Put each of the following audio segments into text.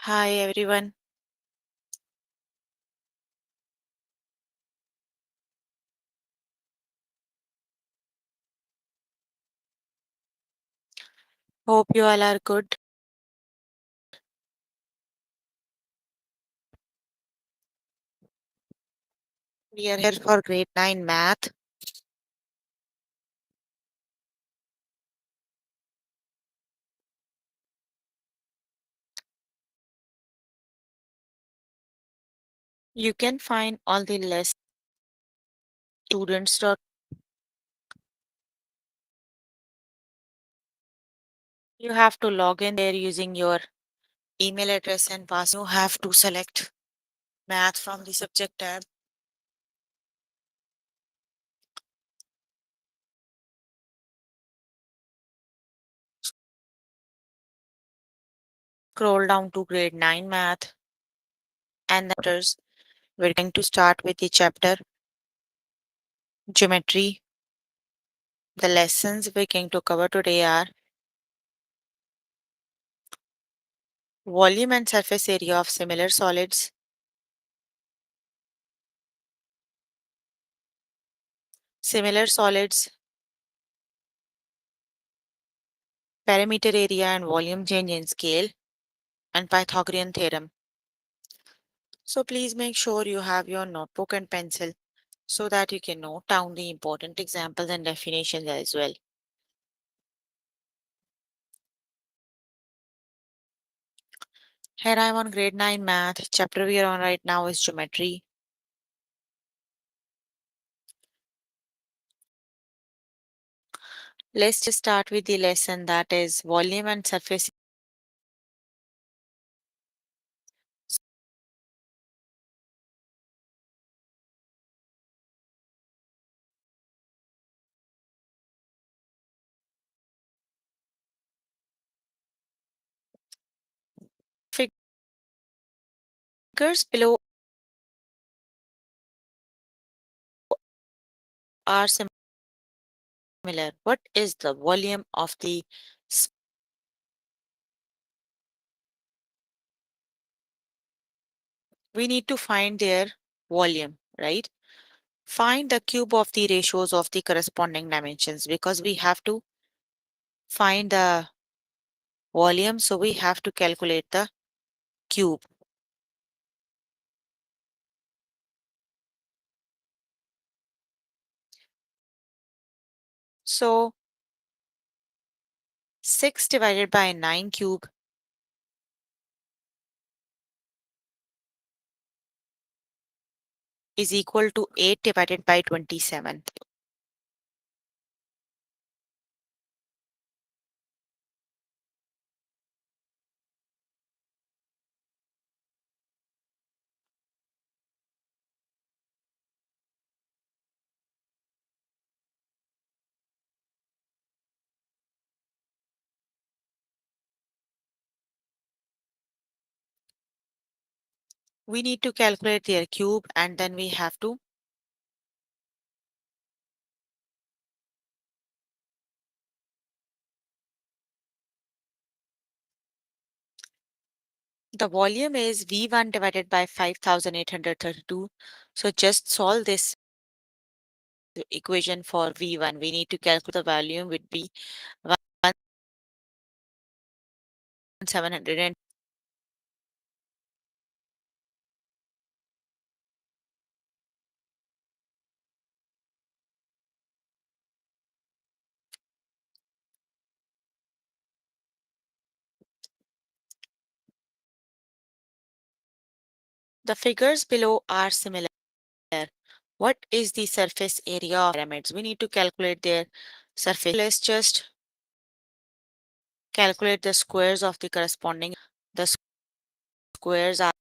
Hi everyone. Hope you all are good. We are here for grade 9 math. You can find all the lessons students. You have to log in there using your email address and password. You have to select math from the subject tab. Scroll down to grade 9 math and then we're going to start with the chapter geometry. The lessons we're going to cover today are volume and surface area of similar solids, similar solids, perimeter area and volume change in scale, and Pythagorean theorem. So please make sure you have your notebook and pencil so that you can note down the important examples and definitions as well. Here I am on grade 9 math. Chapter we are on right now is geometry. Let's just start with the lesson that is volume and surface. Figures below are similar. What is the volume of the we need to find their volume, right? Find the cube of the ratios of the corresponding dimensions because we have to find the volume, so we have to calculate the cube. So 6 divided by 9 cube is equal to 8 divided by 27. We need to calculate their cube and then we have to the volume is V1 divided by 5832. So just solve this equation for V1. We need to calculate the volume would be 1700 and the figures below are similar. What is the surface area of pyramids? We need to calculate their surface. Let's just calculate the squares of the corresponding. The squares are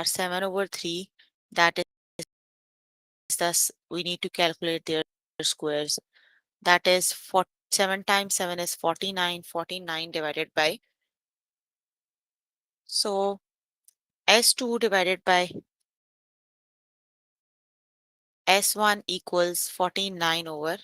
7 over 3. That is thus we need to calculate their squares. That is 7 times 7 is 49. 49 divided by. So S2 divided by S1 equals 49 over.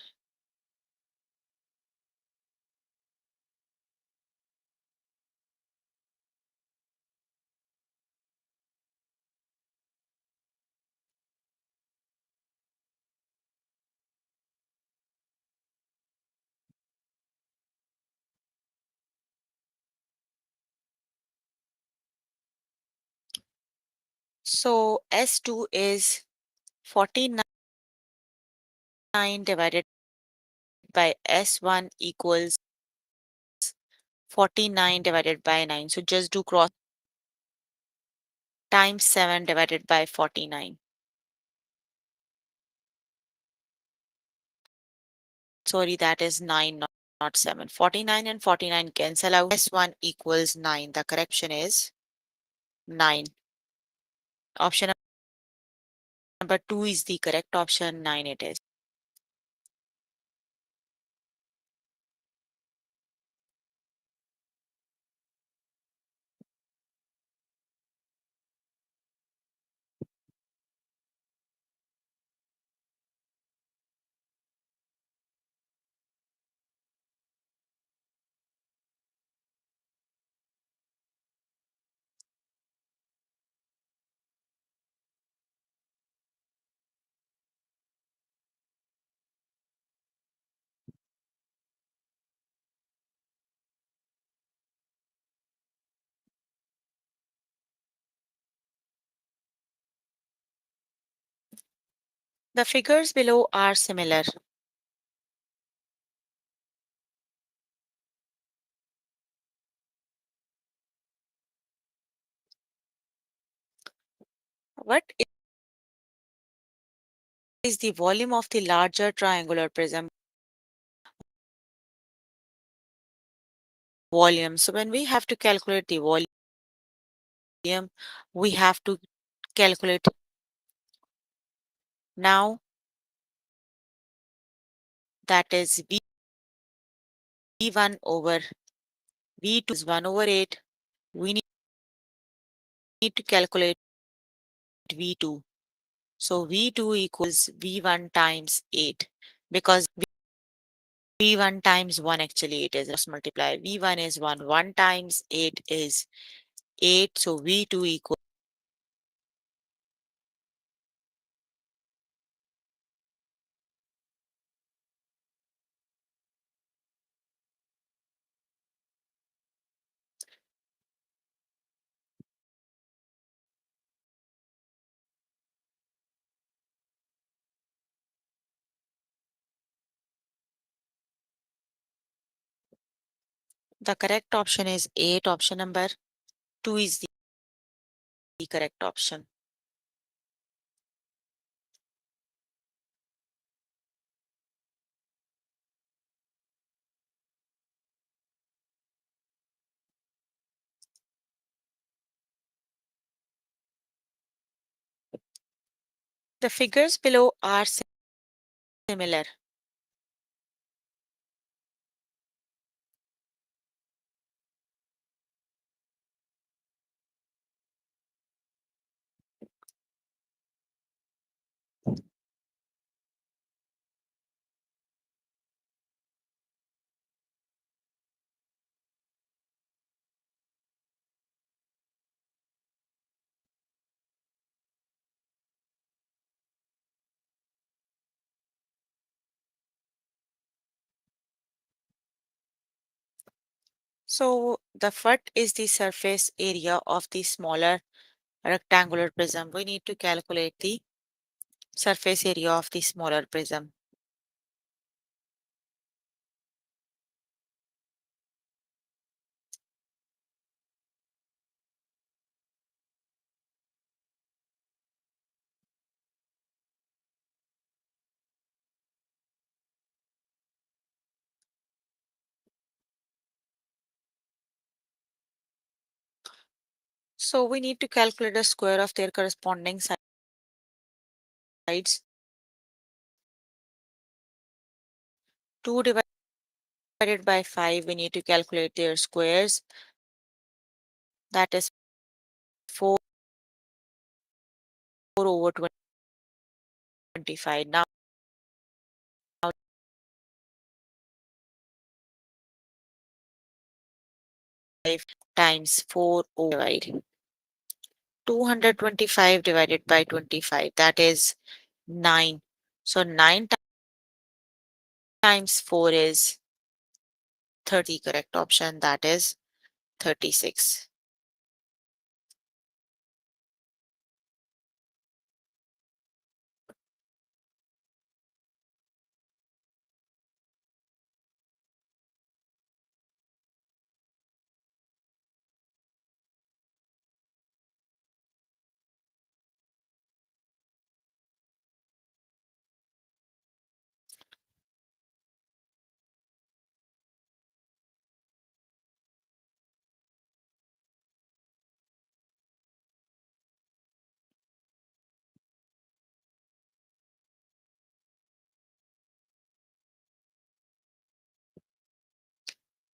So S2 is 49 divided by S1 equals 49 divided by 9. So just do cross times 7 divided by 49. Sorry, that is 9, not 7. 49 and 49 cancel out. S1 equals 9. The correct option is 9. Option number 2 is the correct option. 9 it is. The figures below are similar. What is the volume of the larger triangular prism? Volume. So when we have to calculate the volume, we have to calculate now, that is V1 over V2 is 1 over 8. We need to calculate V2. So V2 equals V1 times 8, because V1 times 1, actually it is cross multiply. V1 is 1. 1 times 8 is 8. So V2 equals the correct option is 8. Option number 2 is the correct option. The figures below are similar. So the foot is the surface area of the smaller rectangular prism. We need to calculate the surface area of the smaller prism. So we need to calculate the square of their corresponding sides. 2 divided by 5, we need to calculate their squares. That is 4 over 25. Now 5 times 4 over divide. 225 divided by 25, that is 9. So 9 times 4 is 30. Correct option, that is 36.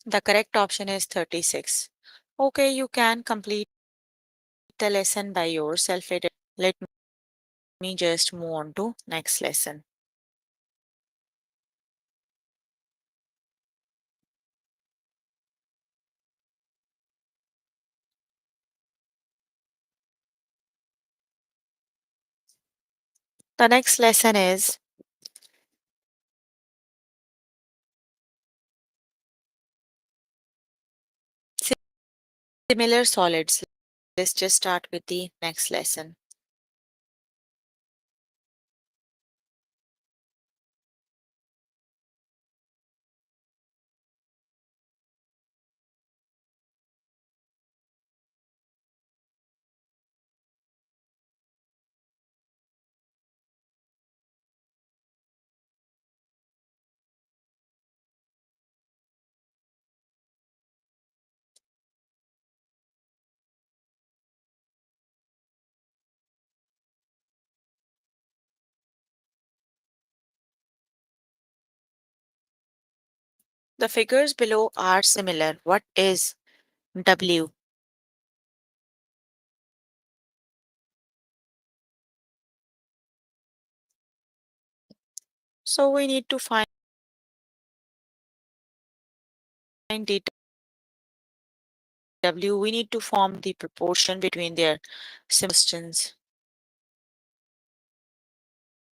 The correct option is 36. Okay, you can complete the lesson by yourself. Let me just move on to next lesson. The next lesson is similar solids. Let's just start with the next lesson. The figures below are similar. What is W? So we need to find the W. We need to form the proportion between their substance.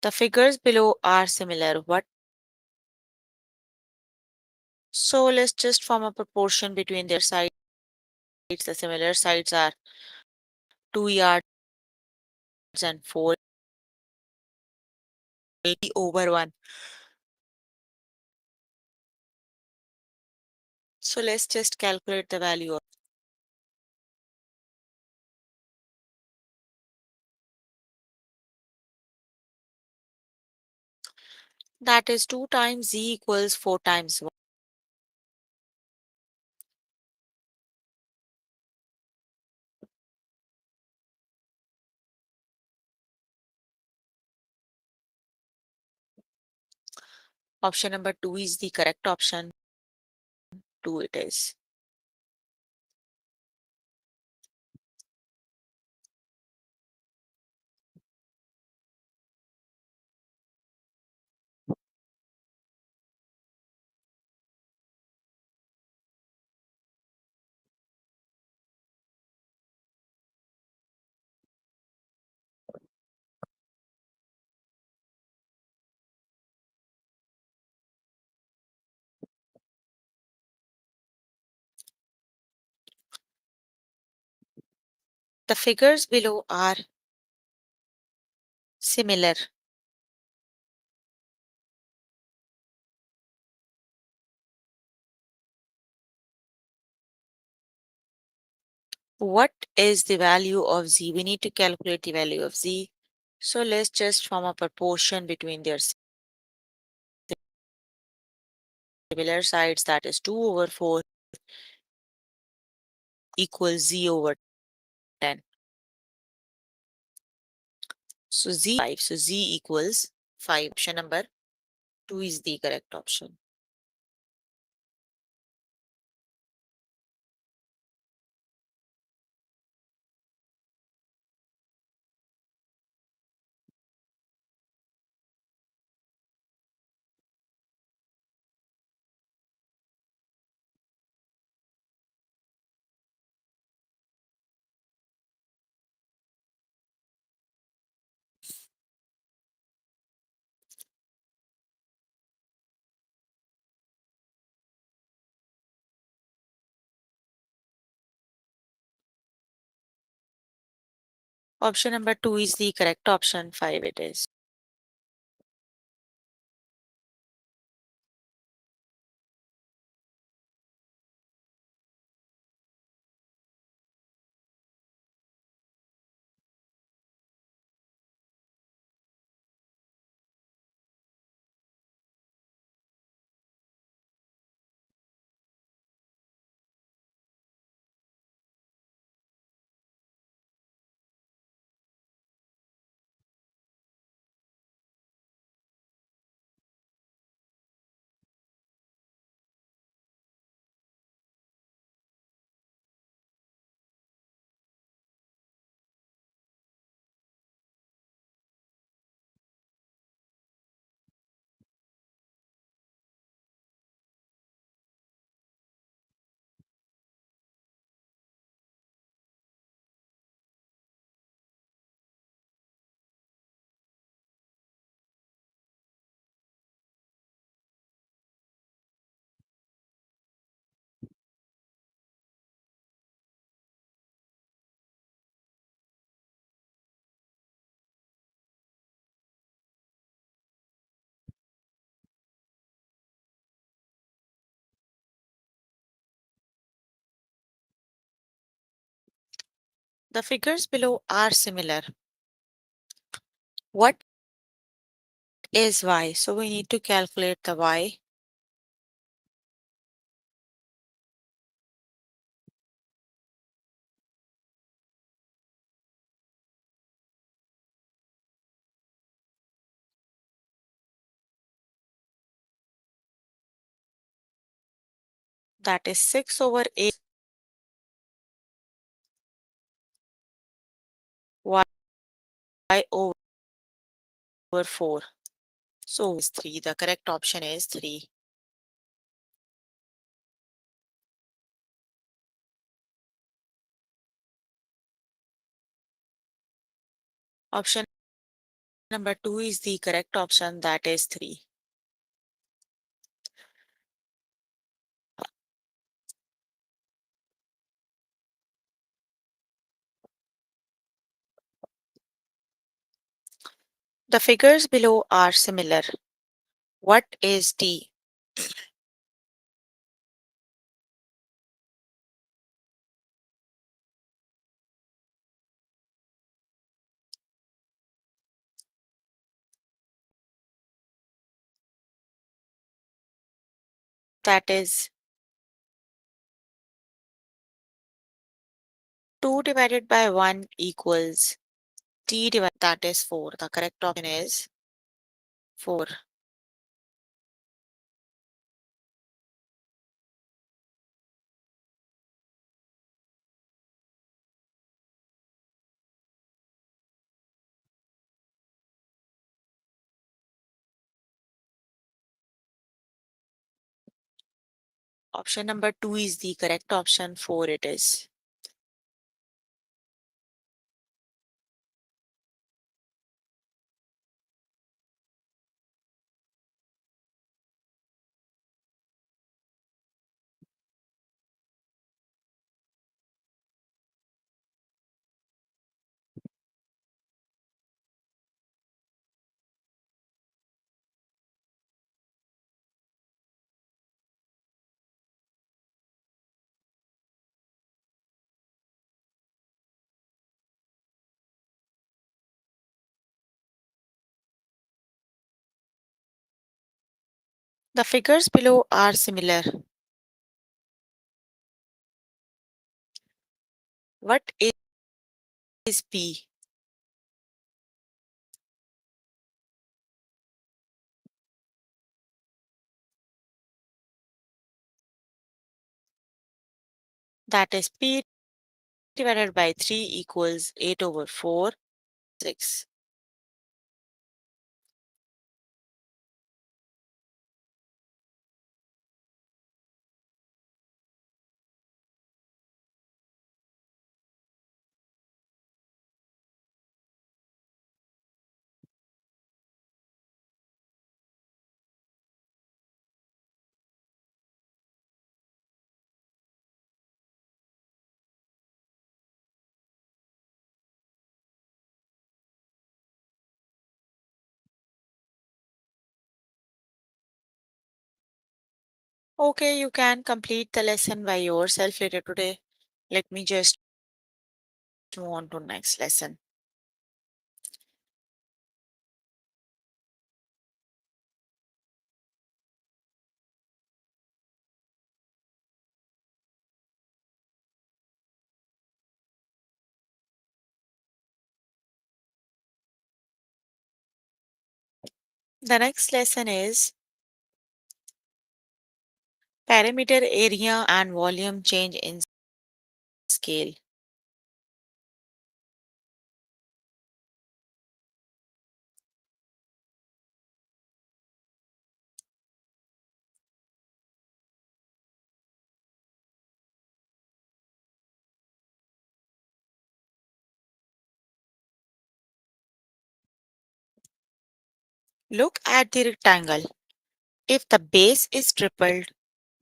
The figures below are similar. What? So let's just form a proportion between their sides. The similar sides are 2 yards and 480 over 1. So let's just calculate the value of that is 2 times Z equals 4 times 1. Option number 2 is the correct option. 2 it is. The figures below are similar. What is the value of Z? We need to calculate the value of Z. So let's just form a proportion between their similar sides, that is 2 over 4 equals Z over 10. So Z 5. So Z equals 5. Option number 2 is the correct option. Option number 2 is the correct option. 5 it is. The figures below are similar. What is y? So we need to calculate the y. That is 6 over 8 y over 4. So is 3. The correct option is 3. Option number 2 is the correct option. That is 3. The figures below are similar. What is t? That is 2 divided by 1 equals t divided, that is 4. The correct option is 4. Option number 2 is the correct option. 4 it is. The figures below are similar. What is p? That is p divided by 3 equals 8 over 4, 6. Okay, you can complete the lesson by yourself later today. Let me just move on to next lesson. The next lesson is perimeter area and volume change in scale. Look at the rectangle. If the base is tripled,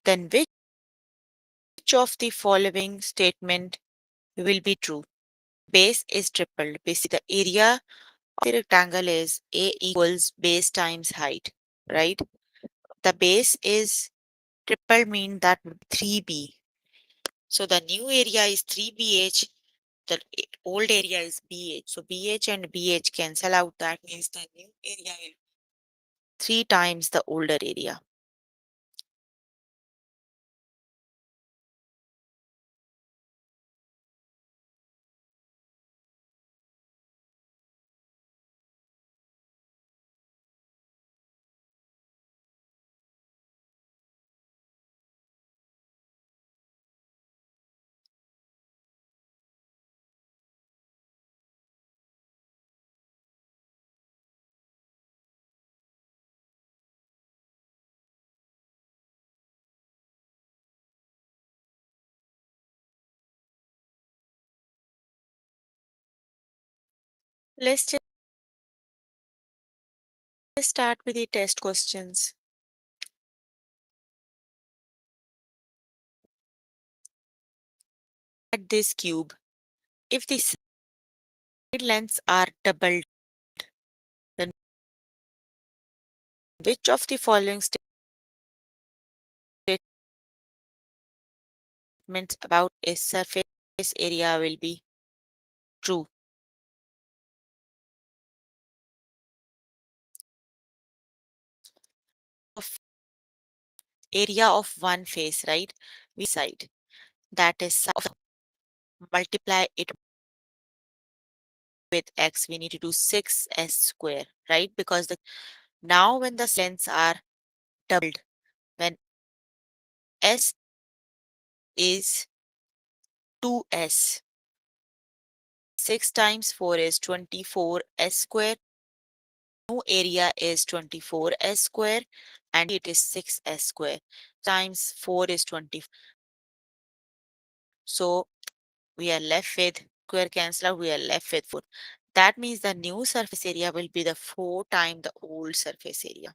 then which of the following statement will be true? Base is tripled. Basically, the area of the rectangle is A equals base times height, right? The base is tripled mean that would be 3B. So the new area is 3BH the old area is BH. So BH and BH cancel out. That means the new area will be 3 times the older area. Let's just start with the test questions. At this cube, if the side lengths are doubled, then which of the following statements about a surface area will be true? Of area of one face, right? We side that is side of multiply it with x. We need to do 6s square, right? Because the now when the lengths are doubled, when s is 2s, 6 times 4 is 24s square. New area is 24s square and it is 6s square times 4 is 20. So we are left with square cancel out, we are left with 4. That means the new surface area will be the 4 times the old surface area.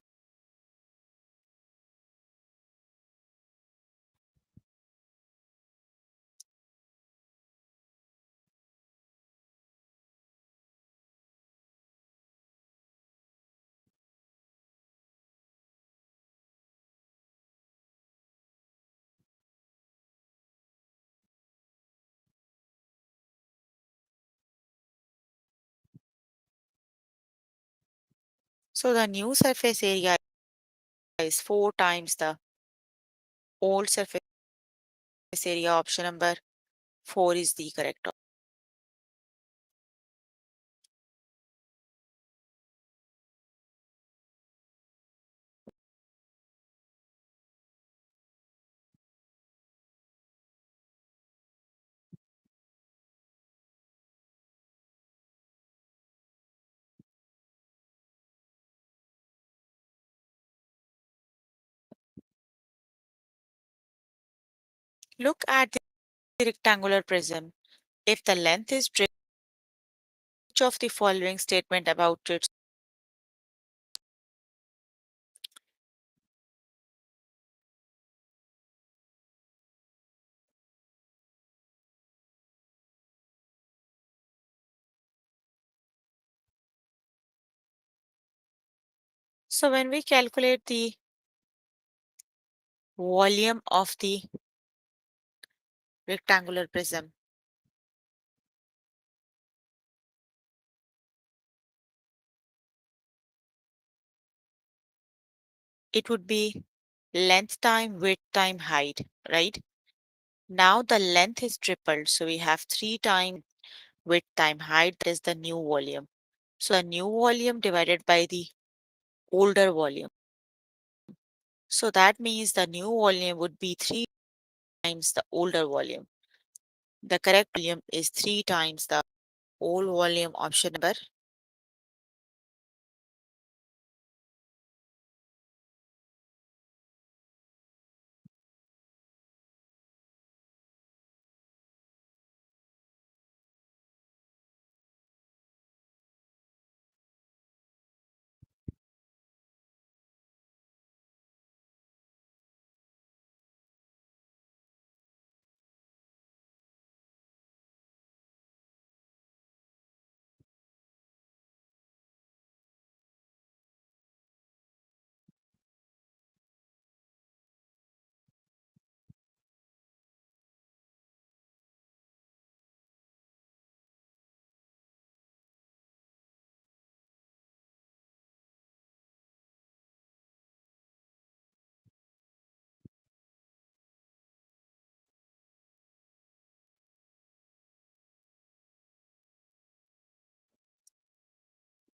So the new surface area is 4 times the old surface area. Option number 4 is the correct option. Look at the rectangular prism. If the length is which of the following statement about its. So when we calculate the volume of the rectangular prism, it would be length time width time height, right? Now the length is tripled, so we have 3 times width time height. That is the new volume. So the new volume divided by the older volume. So that means the new volume would be 3 times the older volume. The correct volume is 3 times the old volume. Option number.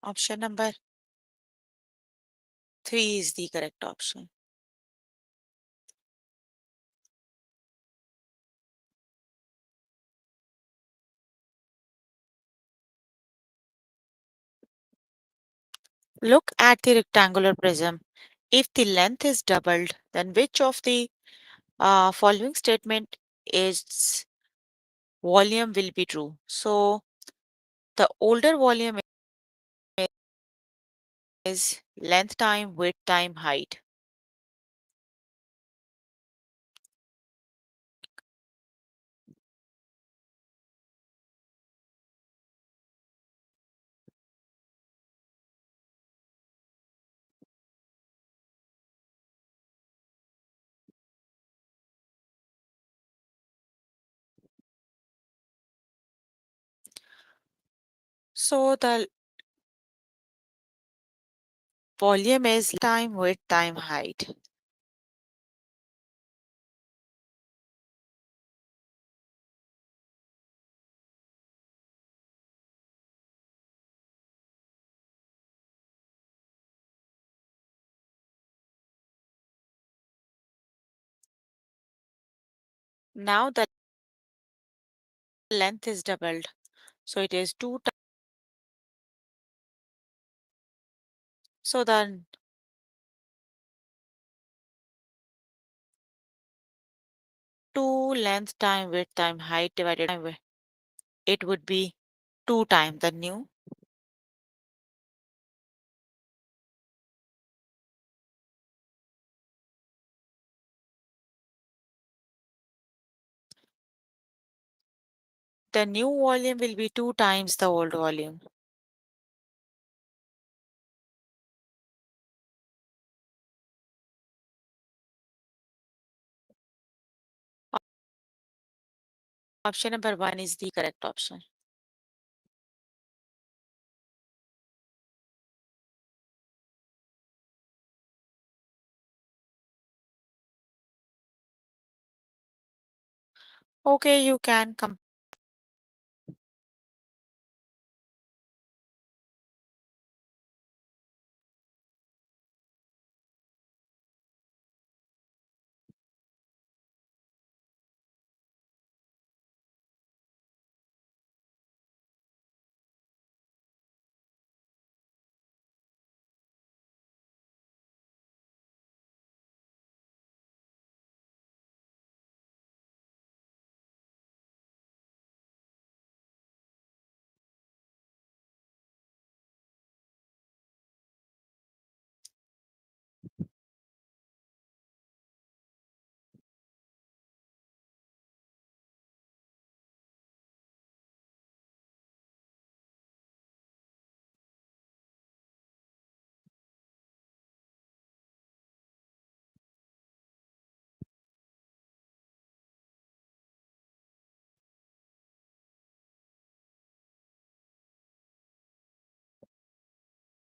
Option number 3 is the correct option. Look at the rectangular prism. If the length is doubled, then which of the following statement is volume will be true? So the older volume is length time width time height. So the volume is time width time height. Now the length is doubled. So it is 2 times. So the 2 length time width time height divided by width, it would be 2 times the new. The new volume will be 2 times the old volume. Option number 1 is the correct option. Okay, you can come.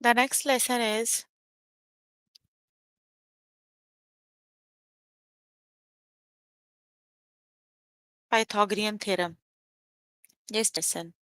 The next lesson is Pythagorean theorem. Yes, lesson.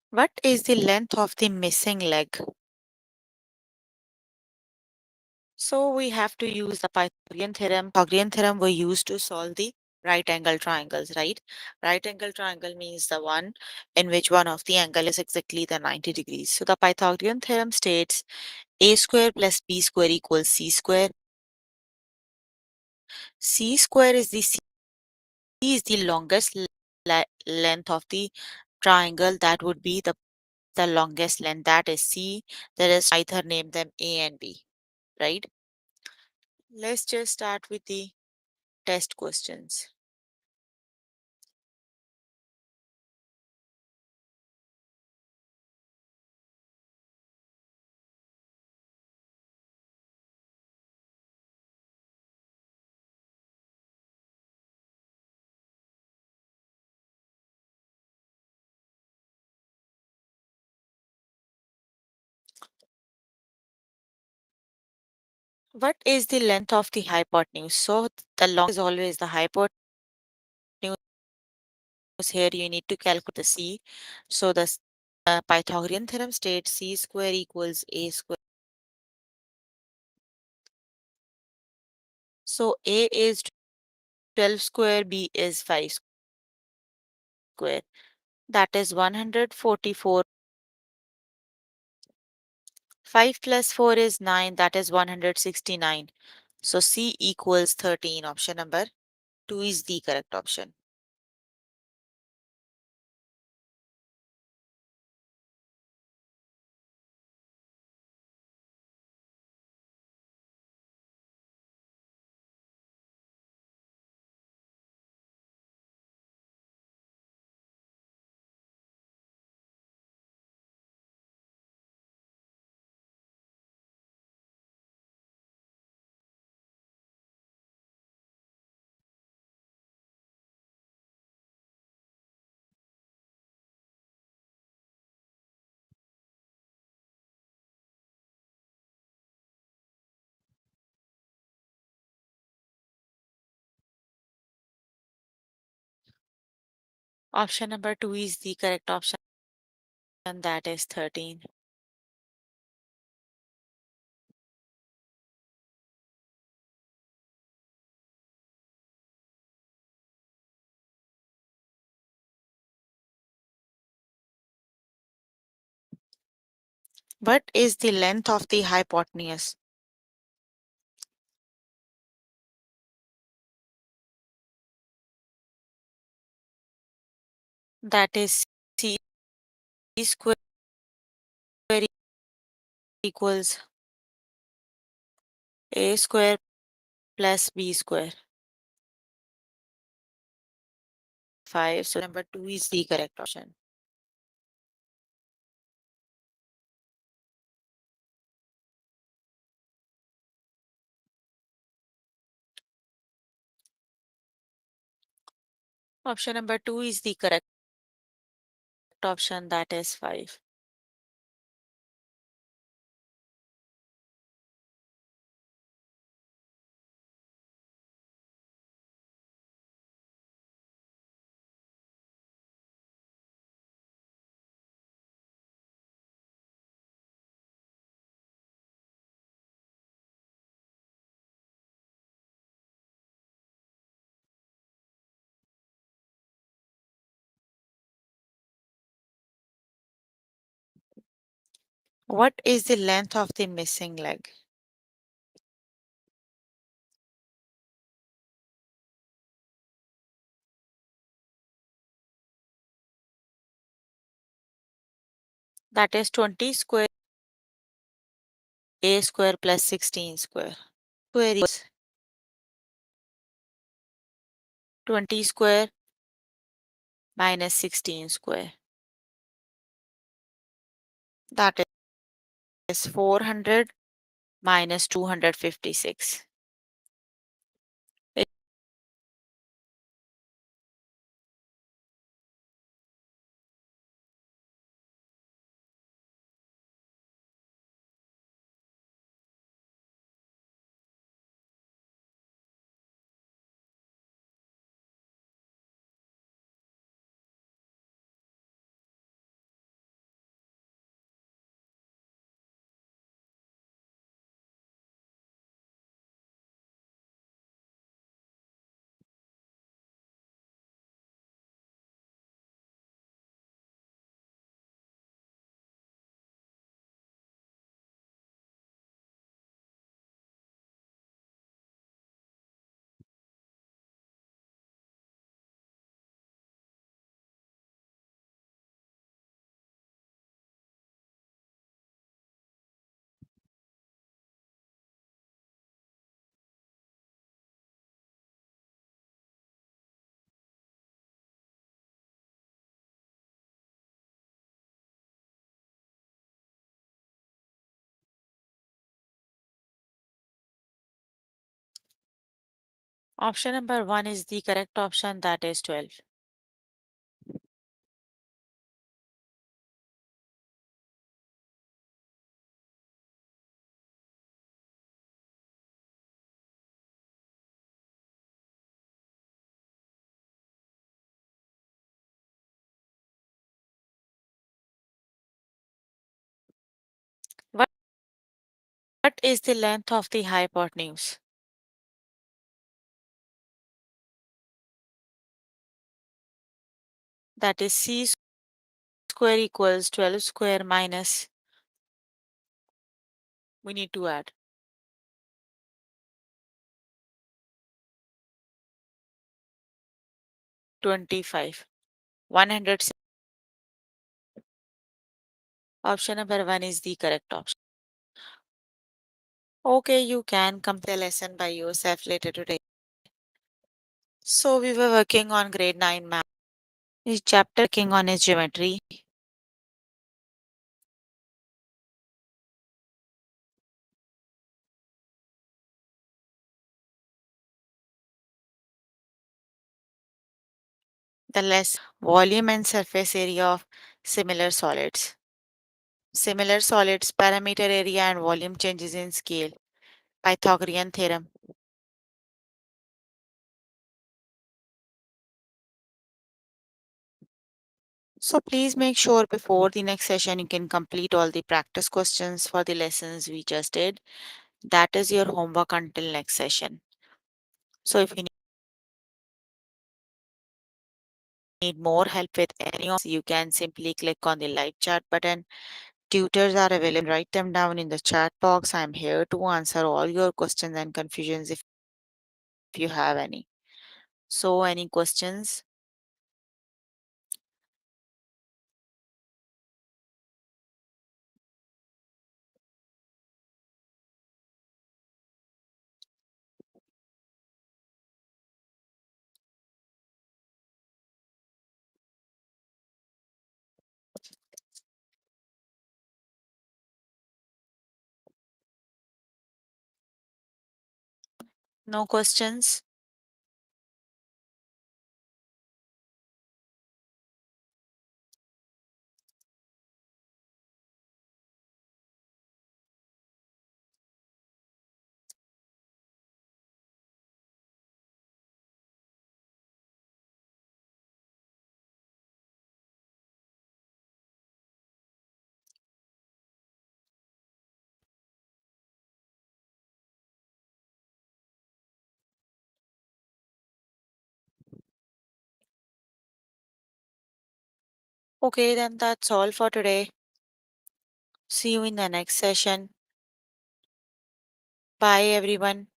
What is the length of the missing leg? So we have to use the Pythagorean theorem. Pythagorean theorem we use to solve the right angle triangles, right? Right angle triangle means the one in which one of the angle is exactly the 90 degrees. So the Pythagorean theorem states a square plus b square equals c square. C square is the longest length of the triangle. That would be the longest length, that is C. There is either name them A and B, right? Let's just start with the test questions. What is the length of the hypotenuse? So the longest is always the hypotenuse. Here you need to calculate the c. So the Pythagorean theorem states c square equals a square. So a is 12 square, b is 5 square. That is 144. 5 plus 4 is 9. That is 169. So c equals 13. Option number 2 is the correct option. Option number 2 is the correct option. That is 13. What is the length of the hypotenuse? That is c square equals a square plus b square. 5. So number 2 is the correct option. Option number 2 is the correct option. That is 5. What is the length of the missing leg? That is 20 square a square plus 16 square. Square is 20 square minus 16 square. That is 400 minus 256. Option number 1 is the correct option. That is 12. What is the length of the hypotenuse? That is c square equals 12 square minus, we need to add 25. 100. Option number 1 is the correct option. Okay, you can complete the lesson by yourself later today. So we were working on grade 9 math. This chapter working on is geometry. The less volume and surface area of similar solids. Similar solids, parameter area and volume changes in scale. Pythagorean theorem. So please make sure before the next session you can complete all the practice questions for the lessons we just did. That is your homework until next session. So if you need more help with any of you can simply click on the live chat button. Tutors are available. Write them down in the chat box. I'm here to answer all your questions and confusions if you have any. So any questions? No questions? Okay, then that's all for today. See you in the next session. Bye everyone.